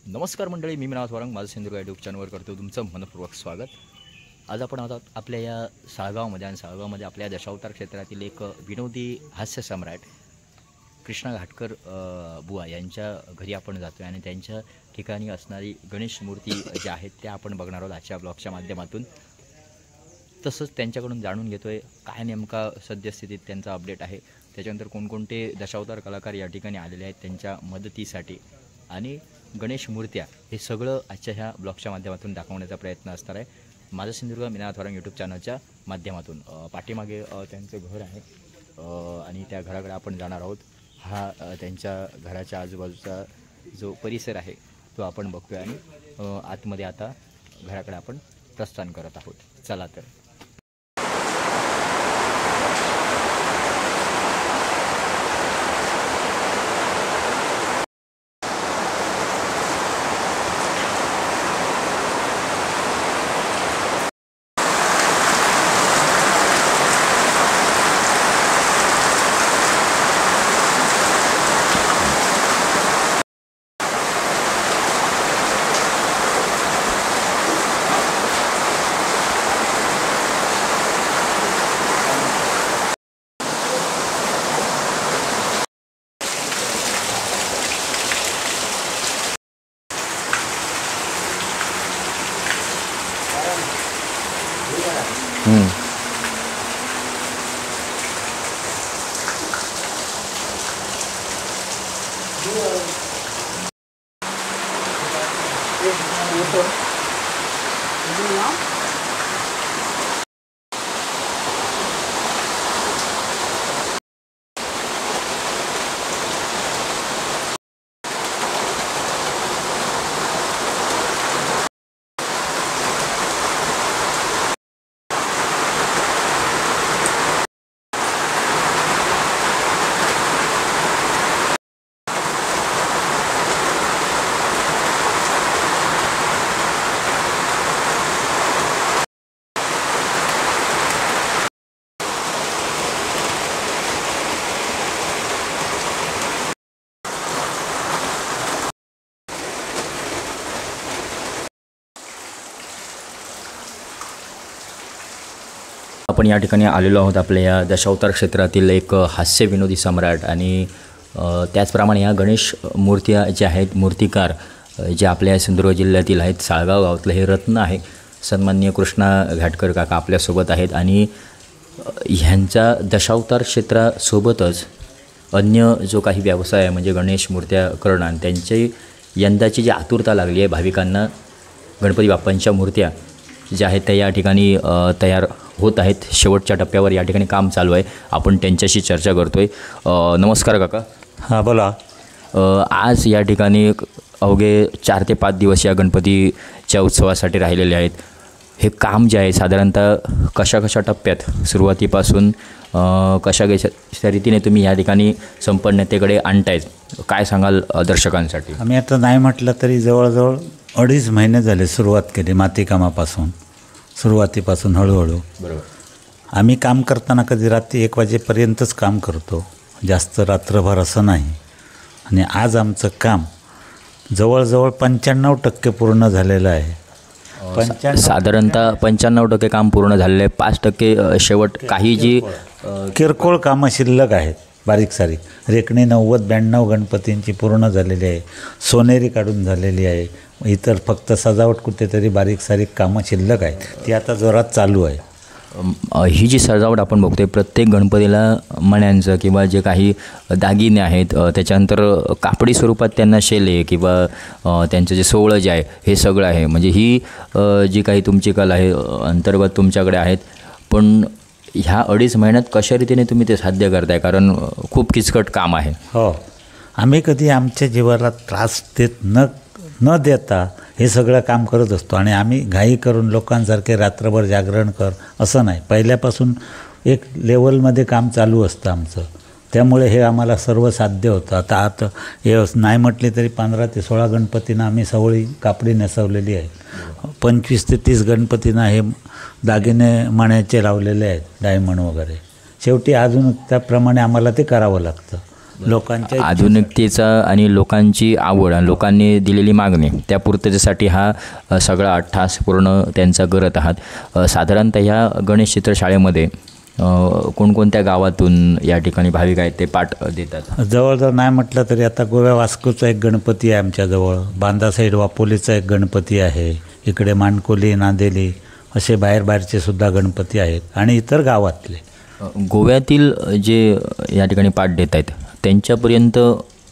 नमस्कार मंडळी, मी मिनाथ वारंग माझं सिंधुदुर्ग यूट्यूब चॅनलवर करतो तुमचं मनपूर्वक स्वागत. आज आपण आता आपल्या या साळगावमध्ये आणि साळगावमध्ये आपल्या दशावतार क्षेत्रातील एक विनोदी हास्य सम्राट कृष्णा घाटकर बुवा यांच्या घरी आपण जातो आणि त्यांच्या ठिकाणी असणारी गणेश मूर्ती ज्या आहेत त्या आपण बघणार आहोत आजच्या ब्लॉगच्या माध्यमातून. तसंच त्यांच्याकडून जाणून घेतो आहे काय नेमका सद्यस्थितीत त्यांचा अपडेट आहे, त्याच्यानंतर कोणकोणते दशावतार कलाकार या ठिकाणी आलेले आहेत त्यांच्या मदतीसाठी आणि गणेश मूर्त्या हे सगळं आजच्या ह्या ब्लॉगच्या माध्यमातून दाखवण्याचा प्रयत्न असणार आहे माझं सिंधुदुर्ग मिनाथ वारंग यूट्यूब चॅनलच्या माध्यमातून. पाठीमागे त्यांचं घर आहे आणि त्या घराकडे आपण जाणार आहोत. हा त्यांच्या घराच्या आजूबाजूचा जो परिसर आहे तो आपण बघतोय आणि आतमध्ये आता घराकडे आपण प्रस्थान करत आहोत. चला तर. आपण या ठिकाणी आलेलो आहोत आपल्या या दशावतार क्षेत्रातील एक हास्य विनोदी सम्राट आणि त्याचप्रमाणे या गणेश मूर्त्या ज्या आहेत मूर्तिकार जे आपल्या सिंधुदुर्ग जिल्ह्यातील आहेत. साळगाव गावातलं हे रत्न आहे. सन्माननीय कृष्णा घाटकर काका आपल्यासोबत आहेत आणि ह्यांच्या दशावतार क्षेत्रासोबतच अन्य जो काही व्यवसाय आहे म्हणजे गणेश मूर्त्या करणं आणि त्यांची यंदाची जी आतुरता लागली आहे भाविकांना गणपती बाप्पांच्या मूर्त्या ज्या आहेत त्या या ठिकाणी तयार होत आहेत. शेवटच्या टप्प्यावर या ठिकाणी काम चालू आहे. आपण त्यांच्याशी चर्चा करतो आहे. नमस्कार काका. हां बोला. आज या ठिकाणी अवघे 4 ते 5 दिवस या गणपतीच्या उत्सवासाठी राहिलेले आहेत. हे काम जे आहे साधारणतः कशा टप्प्यात सुरुवातीपासून कशा रीतीने तुम्ही या ठिकाणी संपन्नतेकडे आणतायत, काय सांगाल दर्शकांसाठी? आम्ही आता नाही म्हटलं तरी जवळजवळ 2.5 महिने झाले सुरुवात केली मातीकामापासून. सुरुवातीपासून हळूहळू बरोबर. आम्ही काम करताना कधी रात्री 1 वाजेपर्यंतच काम करतो, जास्त रात्रभर असं नाही. आणि आज आमचं काम जवळजवळ 95% पूर्ण झालेलं आहे. साधारणतः 95% काम पूर्ण झालेलं आहे. 5% शेवट काही जी किरकोळ कामं शिल्लक आहेत, बारीक सारीक. रेखणी 90-92 गणपतींची पूर्ण झालेली आहे. सोनेरी काढून झालेली आहे. इतर फक्त सजावट कुठेतरी बारीक सारीक कामं शिल्लक आहेत, ती आता जोरात चालू आहे. ही जी सजावट आपण बघतोय प्रत्येक गणपतीला मण्यांचं किंवा जे काही दागिने आहेत त्याच्यानंतर कापडी स्वरूपात त्यांना शेले किंवा त्यांचं जे सोवळं जे आहे हे सगळं आहे. म्हणजे ही जी काही तुमची कला आहे अंतर्गत तुमच्याकडे आहेत. पण ह्या 2.5 महिन्यात कशा रीतीने तुम्ही ते साध्य करताय, कारण खूप किचकट काम आहे? हो, आम्ही कधी आमच्या जीवाला त्रास देत न देता हे सगळं काम करत असतो. आणि आम्ही घाई करून लोकांसारखे रात्रभर जागरण कर असं नाही. पहिल्यापासून एक लेवलमध्ये काम चालू असतं आमचं. त्यामुळे हे आम्हाला सर्व साध्य होतं. आता हे नाही म्हटले तरी 15 ते 16 गणपतींना आम्ही सवळी कापडी नेसवलेली आहे. 25 ते 30 गणपतींना हे दागिने मण्याचे लावलेले आहेत, डायमंड वगैरे. शेवटी अजून त्याप्रमाणे आम्हाला ते करावं लागतं. लोकांच्या आधुनिकतेचा आणि लोकांची आवड आणि लोकांनी दिलेली मागणी त्या पूर्ततेसाठी हा सगळा अट्टहास पूर्ण त्यांचा करत आहात. साधारणतः ह्या गणेश चित्रशाळेमध्ये कोणकोणत्या गावातून या ठिकाणी भाविक आहेत ते पाठ देतात? जवळजवळ नाही म्हटलं तरी आता गोव्या वास्कोचा एक गणपती आहे आमच्याजवळ, बांदा साईड वापोलीचा एक गणपती आहे, इकडे माणकोली नांदेली असे बाहेरचे सुद्धा गणपती आहेत आणि इतर गावातले. गोव्यातील जे या ठिकाणी पाठ देत आहेत त्यांच्यापर्यंत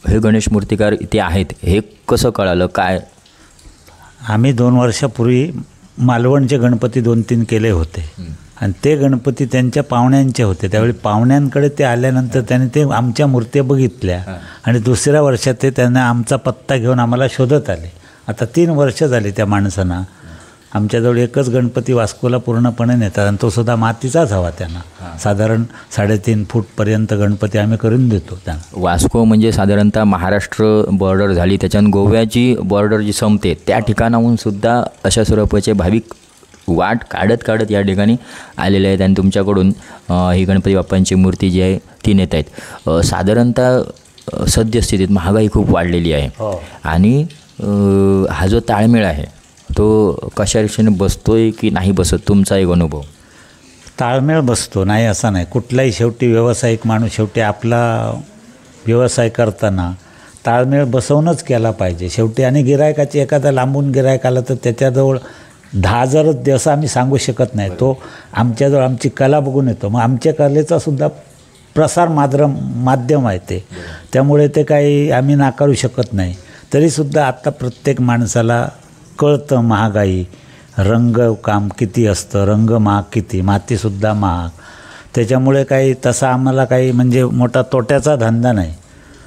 हे गणेश मूर्तिकार इथे आहेत हे कसं कळालं? काय आम्ही 2 वर्षापूर्वी मालवणचे गणपती 2-3 केले होते आणि ते गणपती त्यांच्या पाहुण्यांचे होते. त्यावेळी पाहुण्यांकडे ते आल्यानंतर त्यांनी ते आमच्या मूर्त्या बघितल्या आणि दुसऱ्या वर्षात ते त्यांना आमचा पत्ता घेऊन आम्हाला शोधत आले. आता 3 वर्ष झाली त्या माणसांना. आमच्याजवळ एकच गणपती वास्कोला पूर्णपणे नेतात आणि तो सुद्धा मातीचाच हवा त्यांना. साधारण 3.5 फूटपर्यंत गणपती आम्ही करून देतो त्यांना. वास्को म्हणजे साधारणतः महाराष्ट्र बॉर्डर झाली, त्याच्यानं गोव्याची बॉर्डर जी संपते त्या ठिकाणाहून सुद्धा अशा स्वरूपाचे भाविक वाट काढत या ठिकाणी आलेले आहेत आणि तुमच्याकडून ही गणपती बाप्पांची मूर्ती जी आहे ती नेत आहेत. साधारणतः सद्यस्थितीत महागाई खूप वाढलेली आहे आणि हा जो ताळमेळ आहे तो कशा रीतीने बसतोय की नाही बसत, तुमचा एक अनुभव? ताळमेळ बसतो, नाही असा नाही. कुठलाही शेवटी व्यावसायिक माणूस शेवटी आपला व्यवसाय करताना ताळमेळ बसवूनच केला पाहिजे शेवटी. आणि गिरायकाची एखादा लांबून गिरायक आला तर त्याच्याजवळ 10,000 दे असं आम्ही सांगू शकत नाही. तो आमच्याजवळ आमची कला बघून येतो. मग आमच्या कलेचा सुद्धा प्रसार माध्यम आहे ते, त्यामुळे ते काही आम्ही नाकारू शकत नाही. तरीसुद्धा आत्ता प्रत्येक माणसाला कळतं महागाई, रंगकाम किती असतं, रंग महाग किती, मातीसुद्धा महाग. त्याच्यामुळे काही तसा आम्हाला काही म्हणजे मोठा तोट्याचा धंदा नाही.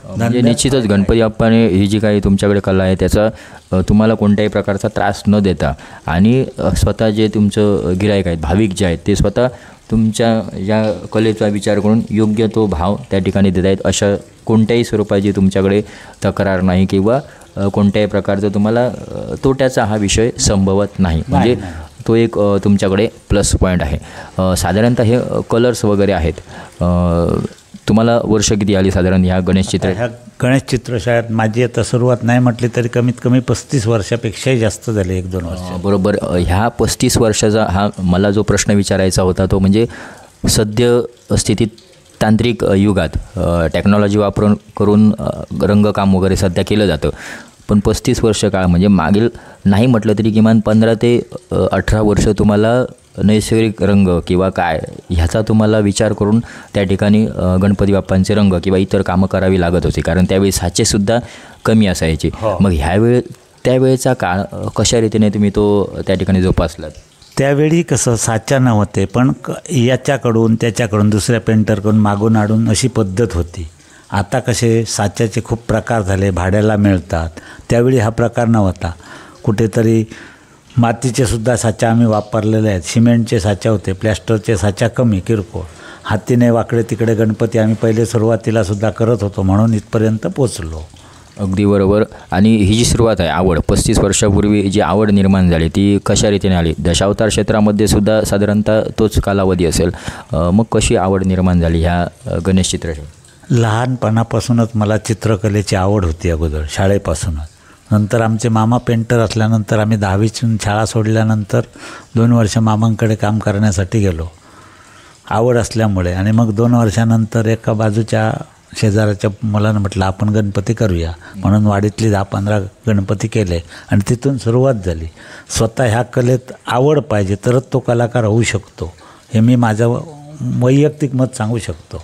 म्हणजे निश्चितच गणपती बाप्पाने ही जी काही तुमच्याकडे कला आहे त्याचा तुम्हाला कोणत्याही प्रकारचा त्रास न देता आणि स्वतः जे तुमचं गिराईक आहेत, भाविक जे आहेत ते स्वतः तुमच्या या कलेचा विचार करून योग्य तो भाव त्या ठिकाणी देत आहेत. अशा कोणत्याही स्वरूपाची तुमच्याकडे तक्रार नाही किंवा कोणत्याही प्रकारचा तुम्हाला तोट्याचा हा विषय संभवत नाही. म्हणजे तो एक तुमच्याकडे प्लस पॉईंट आहे. साधारणतः हे कलर्स वगैरे आहेत, तुम्हाला वर्ष किती आली साधारण ह्या गणेश चित्रशाळेत? माझी आता सुरुवात नाही म्हटली तरी कमीत कमी 35 वर्षापेक्षाही जास्त झाले, 1-2 वर्ष. बरोबर. ह्या 35 वर्षाचा हा मला जो प्रश्न विचारायचा होता तो म्हणजे सद्य स्थितीत तांत्रिक युगात टेक्नॉलॉजी वापरून करून रंगकाम वगैरे सध्या केलं जातं, पण 35 वर्ष काळ म्हणजे मागील नाही म्हटलं तरी किमान 15 ते 18 वर्ष तुम्हाला नैसर्गिक रंग किंवा काय ह्याचा तुम्हाला विचार करून त्या ठिकाणी गणपती बाप्पांचे रंग किंवा इतर कामं करावी लागत होती, कारण त्यावेळी साचेसुद्धा कमी असायचे. मग त्यावेळेचा काळ कशा रीतीने तुम्ही तो त्या ठिकाणी जोपासलात? त्यावेळी कसं साचा नव्हते, पण याच्याकडून त्याच्याकडून दुसऱ्या पेंटरकडून मागून आडून अशी पद्धत होती. आता कसे साच्याचे खूप प्रकार झाले, भाड्याला मिळतात. त्यावेळी हा प्रकार नव्हता. कुठेतरी मातीचे सुद्धा साचा आम्ही वापरलेले आहेत, सिमेंटचे साचा होते, प्लॅस्टरचे साचा कमी किरकोळ. हातीने वाकडे तिकडे गणपती आम्ही पहिले सुरुवातीला सुद्धा करत होतो, म्हणून इथपर्यंत पोचलो. अगदी बरोबर. आणि ही जी सुरुवात आहे आवड, 35 वर्षापूर्वी जी आवड निर्माण झाली ती कशा रीतीने आली? दशावतार क्षेत्रामध्ये सुद्धा साधारणतः तोच कालावधी असेल. मग कशी आवड निर्माण झाली ह्या गणेश चित्रशाळेत? लहानपणापासूनच मला चित्रकलेची आवड होती अगोदर, शाळेपासूनच. नंतर आमचे मामा पेंटर असल्यानंतर आम्ही 10वीतून शाळा सोडल्यानंतर 2 वर्ष मामांकडे काम करण्यासाठी गेलो आवड असल्यामुळे. आणि मग 2 वर्षानंतर एका बाजूच्या शेजाराच्या मुलानं म्हटलं आपण गणपती करूया, म्हणून वाडीतली 10-15 गणपती केले आणि तिथून सुरुवात झाली. स्वतः ह्या कलेत आवड पाहिजे तरच तो कलाकार होऊ शकतो, हे मी माझं वैयक्तिक मत सांगू शकतो.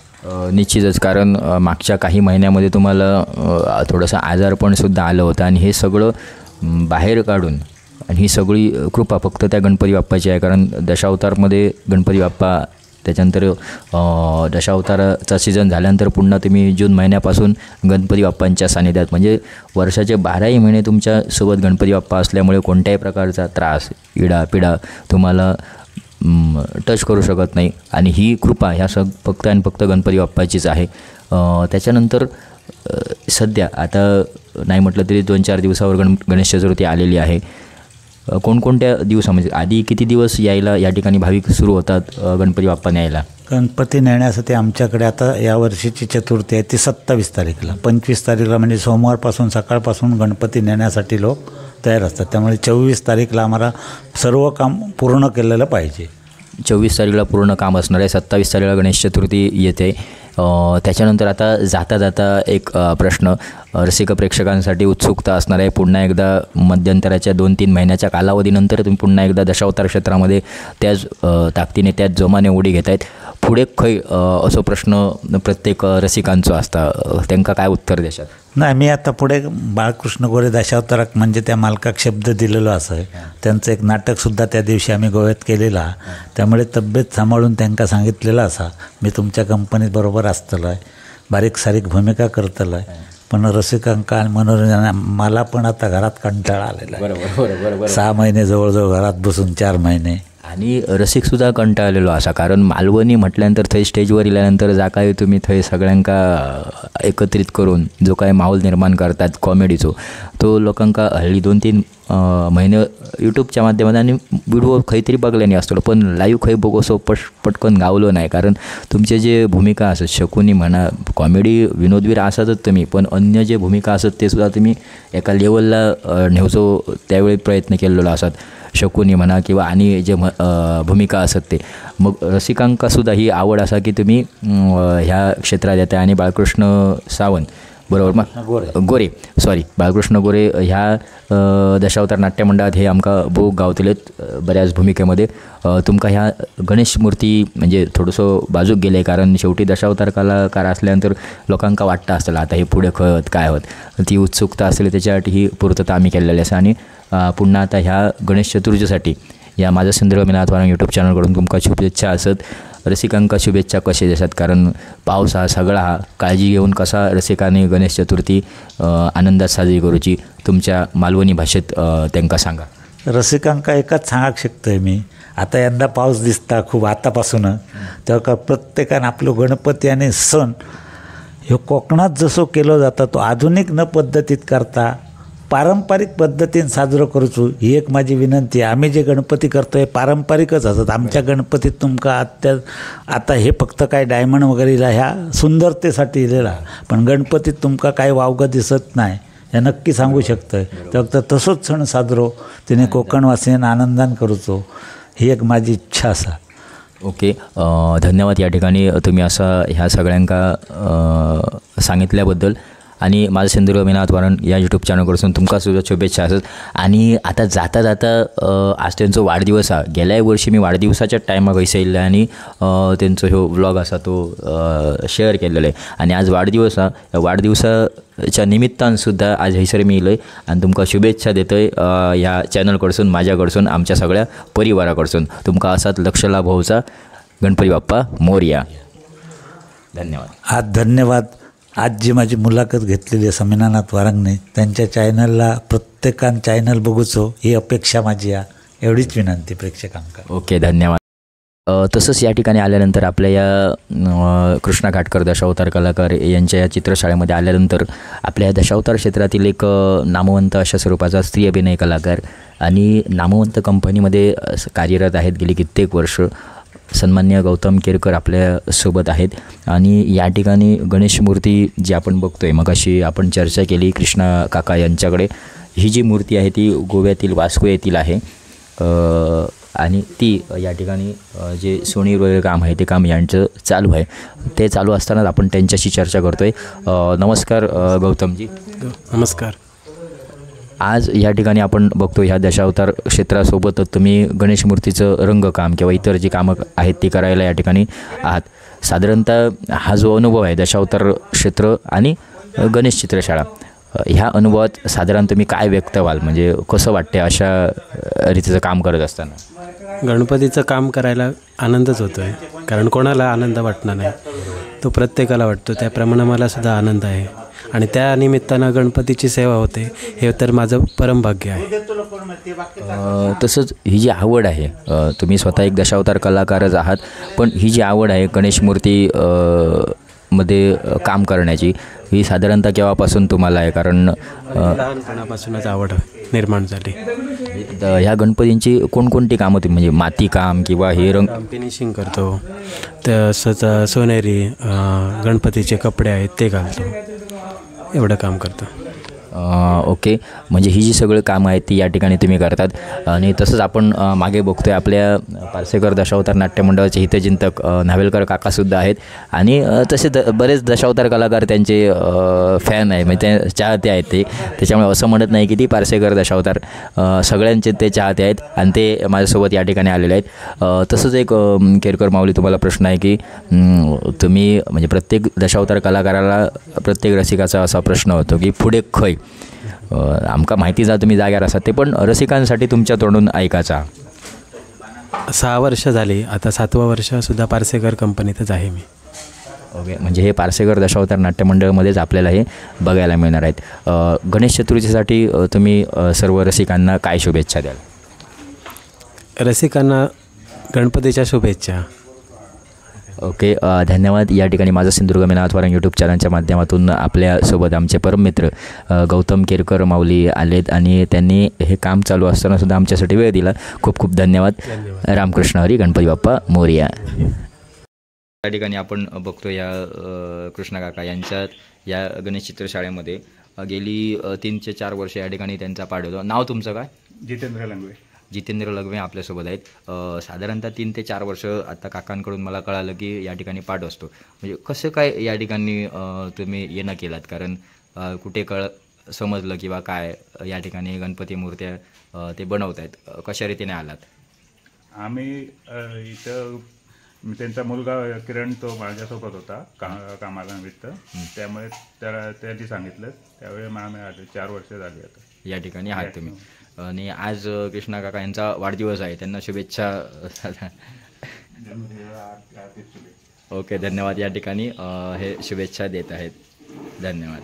निश्चितच, कारण मागच्या काही महिन्यामध्ये तुम्हाला थोडंसं आजारपणसुद्धा आलं होतं आणि हे सगळं बाहेर काढून आणि ही सगळी कृपा फक्त त्या गणपती बाप्पाची आहे. कारण दशावतारमध्ये गणपती बाप्पा, त्याच्यानंतर दशावताराचा सीझन झाल्यानंतर पुन्हा तुम्ही जून महिन्यापासून गणपती बाप्पांच्या सानिध्यात, म्हणजे वर्षाचे 12ही महिने तुमच्यासोबत गणपती बाप्पा असल्यामुळे कोणत्याही प्रकारचा त्रास, इडापिडा तुम्हाला टच करू शकत नाही. आणि ही कृपा ह्या फक्त आणि फक्त गणपती बाप्पाचीच आहे. त्याच्यानंतर सध्या आता नाही म्हटलं तरी 2-4 दिवसावर गणेश चतुर्थी आलेली आहे. कोणकोणत्या दिवसा म्हणजे आधी किती दिवस यायला या ठिकाणी भाविक सुरू होतात गणपती बाप्पा न्यायला? गणपती नेण्यासाठी आमच्याकडे आता यावर्षीची चतुर्थी आहे ती 27 तारीखला. 25 तारीखला म्हणजे सोमवारपासून सकाळपासून गणपती नेण्यासाठी लोक तयार असतात. त्यामुळे 24 तारीखला आम्हाला सर्व काम पूर्ण केलेलं पाहिजे. 24 तारीखला पूर्ण काम असणार आहे. 27 तारीखला गणेश चतुर्थी येते. त्याच्यानंतर आता जाता जाता एक प्रश्न रसिक प्रेक्षकांसाठी उत्सुकता असणार आहे. पुन्हा एकदा मध्यंतराच्या 2-3 महिन्याच्या कालावधीनंतर तुम्ही पुन्हा एकदा दशावतार क्षेत्रामध्ये त्याच ताकदीने त्याच जोमाने उडी घेत आहेत. पुढे खंय असो प्रश्न प्रत्येक रसिकांचो असता, त्यांना काय उत्तर देशात? नाही, मी आता पुढे बाळकृष्ण गोरे दशावताराक म्हणजे त्या मालकाक शब्द दिलेलो असं आहे. त्यांचं एक नाटकसुद्धा त्या दिवशी आम्ही गोव्यात केलेलं आहे. त्यामुळे तब्येत सांभाळून त्यांना सांगितलेलं असा मी तुमच्या कंपनीत बरोबर असतलो आहे, बारीक सारीक भूमिका करतलो आहे. पण रसिकांका आणि मनोरंजन मला पण आता घरात कंटाळा आलेला आहे. बरोबर 6 महिने जवळजवळ घरात बसून 4 महिने. आणि रसिकसुद्धा कंटाळलेलो असा, कारण मालवणी म्हटल्यानंतर थंय स्टेजवर इल्यानंतर जा काय तुम्ही थंय सगळ्यांका एकत्रित करून जो काय माहोल निर्माण करतात कॉमेडीचो, तो लोकांका हल्ली 2-3 महिने यूट्यूबच्या माध्यमातून आणि व्हिडिओ खंय तरी बघल्याने असतो, पण लाईव्ह खंय बघोसो पटकन गावलो नाही. कारण तुमचे जे भूमिका असत, शकुनी म्हणा, कॉमेडी विनोदवीर असतच तुम्ही, पण अन्य जे भूमिका असत ते सुद्धा तुम्ही एका लेवलला नेवचो त्यावेळी प्रयत्न केलेलो असतात. शकुनी म्हणा किंवा आणि जे भूमिका असत ते. मग रसिकांकासुद्धा ही आवड असा की तुम्ही ह्या क्षेत्रात येता. आणि बाळकृष्ण सावंत बरोबर मग गोरे बाळकृष्ण गोरे ह्या दशावतार नाट्य मंडळात हे आमका भोग गावतलेत बऱ्याच भूमिकेमध्ये. तुमका ह्या गणेश मूर्ती म्हणजे थोडंसं बाजूक गेले, कारण शेवटी दशावतार कलाकार असल्यानंतर लोकांका वाटतं असतं आता हे पुढे काय होत, ती उत्सुकता असलेली त्याच्यासाठी ही पूर्तता आम्ही केलेली असं. आणि पुन्हा आता ह्या गणेश चतुर्थीसाठी या माझा सिंधुदुर्ग मीनाथ वारंग यूट्यूब चॅनलकडून तुमका शुभेच्छा असत. रसिकांका शुभेच्छा कशा देतात, कारण पाऊस हा सगळा हा काळजी घेऊन कसा रसिकांनी गणेश चतुर्थी आनंदात साजरी करूची तुमच्या मालवणी भाषेत त्यांना सांगा. रसिकांका एकच सांगाक शकतोय मी, आता यंदा पाऊस दिसता खूप आतापासून, तेव्हा प्रत्येकानं आपलं गणपती आणि सण ह्यो कोकणात जसो केलो जाता तो आधुनिक न पद्धतीत करता पारंपरिक पद्धतीने साजरं करूचो ही एक माझी विनंती आहे. आम्ही जे गणपती करतो आहे पारंपरिकच असतात. आमच्या गणपतीत तुमका आता हे फक्त काय डायमंड वगैरेला ह्या सुंदरतेसाठी दिलेला, पण गणपतीत तुमका काय वावगं दिसत नाही हे नक्की सांगू शकतोय. फक्त तसोच सण साजरो तिने कोकणवासियांना आनंदान करूचो ही एक माझी इच्छा असा. ओके, धन्यवाद या ठिकाणी तुम्ही असं ह्या सगळ्यांका सांगितल्याबद्दल. आणि माझं सिंधुदुर्ग मीनाथ वारंग या यूट्यूब चॅनलकडून तुमका सुद्धा शुभेच्छा असत. आणि आता जाता जाता आज त्यांचा वाढदिवस हा, गेल्या वर्षी मी वाढदिवसाच्या टायमाक वैसे येयला आणि त्यांचा ह्यो व्लॉग असा तो शेअर केलेला आहे. आणि आज वाढदिवस हा, वाढदिवसाच्या निमित्तान सुद्धा आज हैसर मी येलो आहे आणि तुमका शुभेच्छा देतोय ह्या चॅनलकडसून, माझ्याकडसून, आमच्या सगळ्या परिवाराकडसून. तुमका असाच लक्ष लाभ होऊचा. गणपती बाप्पा मोरया. धन्यवाद. आज धन्यवाद. आज जी माझी मुलाखत घेतलेली आहे समीनानाथ वारंगने, त्यांच्या चॅनलला प्रत्येकान चॅनल बघूचो ही अपेक्षा माझी आहे. एवढीच विनंती प्रेक्षकांका. ओके, धन्यवाद. तसंच या ठिकाणी आल्यानंतर आपल्या या कृष्णा घाटकर दशावतार कलाकार यांच्या या चित्रशाळेमध्ये आल्यानंतर आपल्या दशावतार क्षेत्रातील एक नामवंत अशा स्वरूपाचा स्त्री अभिनय कलाकार आणि नामवंत कंपनीमध्ये कार्यरत आहेत गेली कित्येक वर्ष, सन्मान्य गौतम केरकर आपल्यासोबत आहेत. आणि या ठिकाणी गणेश मूर्ती जी आपण बघतोय, मग अशी आपण चर्चा केली कृष्णा काका यांच्याकडे. ही जी मूर्ती आहे ती गोव्यातील वास्को येथील आहे आणि ती या ठिकाणी जे सोनी वगैरे काम आहे ते काम यांचं चालू आहे. ते चालू असतानाच आपण त्यांच्याशी चर्चा करतोय. नमस्कार गौतमजी. नमस्कार. आज या ठिकाणी आपण बघतो ह्या दशावतार क्षेत्रासोबत तुम्ही गणेश मूर्तीचं रंगकाम किंवा इतर जी कामं आहेत ती करायला या ठिकाणी आहात. साधारणतः हा जो अनुभव आहे दशावतार क्षेत्र आणि गणेश चित्रशाळा, ह्या अनुभवात साधारण तुम्ही काय व्यक्त व्हाल, म्हणजे कसं वाटते अशा रीतीचं काम करत असताना? गणपतीचं काम करायला आनंदच होतो आहे, कारण कोणाला आनंद वाटणार नाही, तो प्रत्येकाला वाटतो. त्याप्रमाणे मला सुद्धा आनंद आहे आणि त्या निमित्तानं गणपतीची सेवा होते, हे तर माझं परमभाग्य आहे. तसंच ही जी आवड आहे, तुम्ही स्वतः एक दशावतार कलाकारच आहात, पण ही जी आवड आहे गणेश मूर्ती मध्ये काम करण्याची, ही साधारणतः केव्हापासून तुम्हाला आहे? कारण लहानपणापासूनच आवड निर्माण झाली. ह्या गणपतींची कोणकोणती कामं तुम्ही म्हणजे माती काम किंवा हे रंग फिनिशिंग करतो, तसंच सोनेरी गणपतीचे कपडे आहेत ते घालतो, एवढं काम करतो. ओके, म्हणजे ही जी सगळं कामं आहेत ती या ठिकाणी तुम्ही करतात. आणि तसंच आपण मागे बघतोय आपल्या पारसेकर दशावतार नाट्य मंडळाचे हितचिंतक न्हावेलकर काकासुद्धा आहेत. आणि तसे बरेच दशावतार कलाकार त्यांचे फॅन आहे, म्हणजे ते चाहते आहेत. त्याच्यामुळे असं म्हणत नाही की ती पारसेकर दशावतार सगळ्यांचे ते चाहते आहेत आणि ते माझ्यासोबत या ठिकाणी आलेले आहेत. तसंच एक केरकर माऊली तुम्हाला प्रश्न आहे की तुम्ही म्हणजे प्रत्येक दशावतार कलाकाराला प्रत्येक रसिकाचा असा प्रश्न होतो की पुढे खय आमका माहिती जा तुम्ही जाग्यार असात, ते पण रसिकांसाठी तुमच्या तोंडून ऐकायचा. 6 वर्ष झाली, आता 7वं वर्षसुद्धा पारसेकर कंपनीतच आहे मी. ओके, म्हणजे हे पारसेकर दशावतार नाट्य मंडळमध्येच आपल्याला हे बघायला मिळणार आहेत. गणेश चतुर्थीसाठी तुम्ही सर्व रसिकांना काय शुभेच्छा द्याल? रसिकांना गणपतीच्या शुभेच्छा. ओके, धन्यवाद. या ठिकाणी माझं सिंधुदुर्ग मी नाथवारंग यूट्यूब चॅनलच्या माध्यमातून आपल्यासोबत आमचे परममित्र गौतम केरकर माऊली आलेत आणि त्यांनी हे काम चालू असतानासुद्धा आमच्यासाठी वेळ दिला. खूप खूप धन्यवाद. रामकृष्ण हरी, गणपती बाप्पा मोरया. या ठिकाणी आपण बघतो या कृष्णा काका यांच्या या गणेश चित्रशाळेमध्ये गेली 3 ते 4 वर्ष या ठिकाणी त्यांचा पाठ होतो. नाव तुमचं काय? जितेंद्र लंगवे. जितेंद्र लगवे आपल्यासोबत आहेत. साधारणतः 3 ते 4 वर्ष आता काकांकडून मला कळालं की या ठिकाणी पाठ असतो. म्हणजे कसं काय या ठिकाणी तुम्ही येणं केलात? कारण कुठे समजलं किंवा काय या ठिकाणी गणपती मूर्त्या ते बनवत आहेत, कशा रीतीने आलात? आम्ही इथं त्यांचा मुलगा किरण तो माझ्यासोबत होता कामाला निमित्त, त्यामुळे त्यांनी सांगितलं, त्यावेळी मग आम्ही आले. 4 वर्ष झाली आता या ठिकाणी आहात तुम्ही. आणि आज कृष्णा काका यांचा वाढदिवस आहे, त्यांना शुभेच्छा. ओके, धन्यवाद. या ठिकाणी हे शुभेच्छा देत आहेत. धन्यवाद.